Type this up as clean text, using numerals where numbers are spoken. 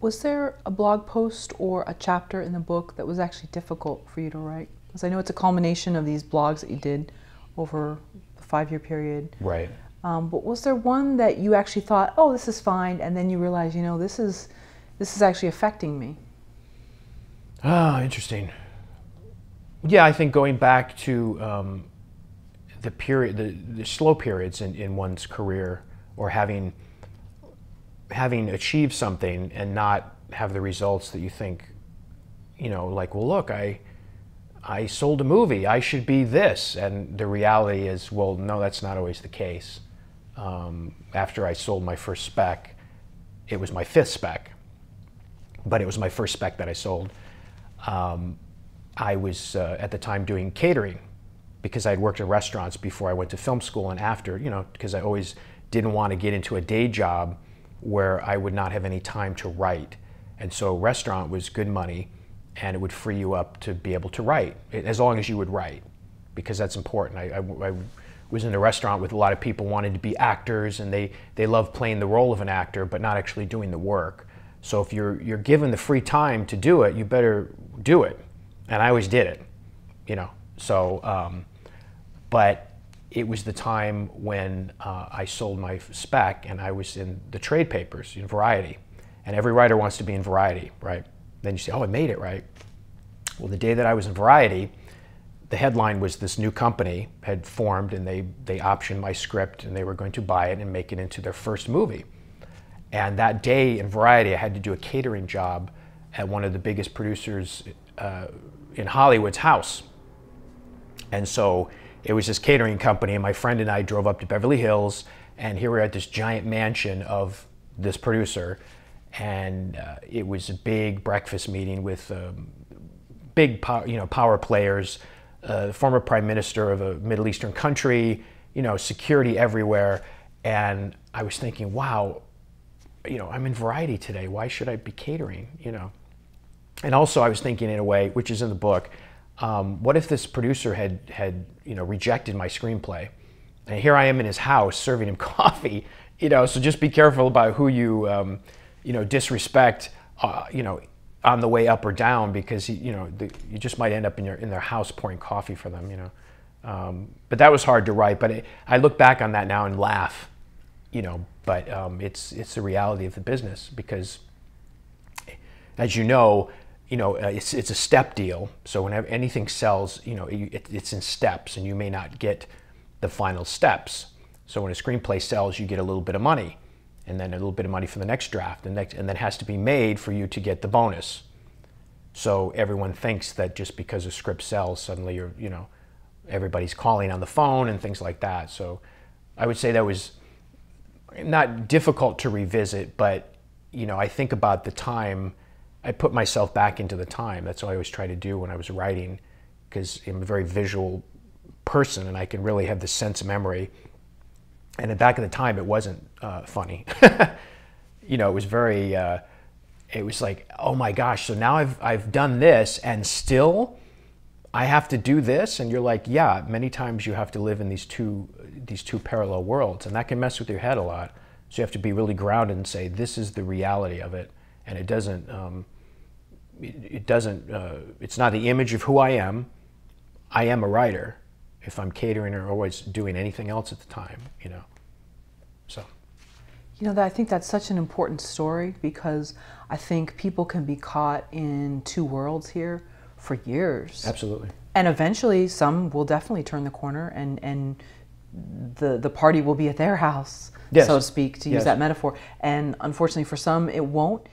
Was there a blog post or a chapter in the book that was actually difficult for you to write? Because I know it's a culmination of these blogs that you did over the 5-year period. Right. But was there one that you actually thought, oh, this is fine, and then you realized, you know, this is actually affecting me? Ah, interesting. Yeah, I think going back to the period, the slow periods in one's career, or having achieved something and not have the results that you think, you know, like, well, look, I sold a movie, I should be this, and the reality is, well, no, that's not always the case. After I sold my first spec, it was my 5th spec, but it was my first spec that I sold. I was at the time doing catering because I had worked in restaurants before I went to film school, and after, you know, because I always didn't want to get into a day job where I would not have any time to write. And so restaurant was good money, and it would free you up to be able to write, as long as you would write, because that's important. I was in a restaurant with a lot of people wanting to be actors, and they love playing the role of an actor, but not actually doing the work. So if you're given the free time to do it, you better do it. And I always did it, you know. So, but it was the time when I sold my spec, and I was in the trade papers, in Variety. And every writer wants to be in Variety, right? Then you say, oh, I made it, right? Well, the day that I was in Variety, the headline was this new company had formed, and they optioned my script, and they were going to buy it and make it into their first movie. And that day in Variety, I had to do a catering job at one of the biggest producers in Hollywood's house. And so it was this catering company, and my friend and I drove up to Beverly Hills, and here we're at this giant mansion of this producer, and it was a big breakfast meeting with big power players, the former prime minister of a Middle Eastern country, you know, security everywhere. And I was thinking, wow, you know, I'm in Variety today. Why should I be catering, you know? And also I was thinking in a way, which is in the book, what if this producer had you know, rejected my screenplay? And here I am in his house serving him coffee, you know, so just be careful about who you, you know, disrespect, you know, on the way up or down, because, you know, you just might end up in their house pouring coffee for them, you know. But that was hard to write, but I look back on that now and laugh, you know, but it's the reality of the business, because as you know, it's a step deal. So whenever anything sells, you know, it's in steps, and you may not get the final steps. So when a screenplay sells, you get a little bit of money, and then a little bit of money for the next draft, and then it has to be made for you to get the bonus. So everyone thinks that just because a script sells, suddenly you know, everybody's calling on the phone and things like that. So I would say that was not difficult to revisit, but, you know, I think about the time. I put myself back into the time. That's what I always try to do when I was writing, because I'm a very visual person, and I can really have this sense of memory. And back at the time, it wasn't funny. You know, it was very, it was like, oh my gosh, so now I've done this, and still I have to do this? And you're like, yeah, many times you have to live in these two parallel worlds, and that can mess with your head a lot. So you have to be really grounded and say, this is the reality of it. And it doesn't, it's not the image of who I am. I am a writer, if I'm catering or always doing anything else at the time, you know. So. You know, I think that's such an important story, because I think people can be caught in two worlds here for years. Absolutely. And eventually some will definitely turn the corner, and the party will be at their house, yes, so to speak, to use that metaphor. And unfortunately for some, it won't.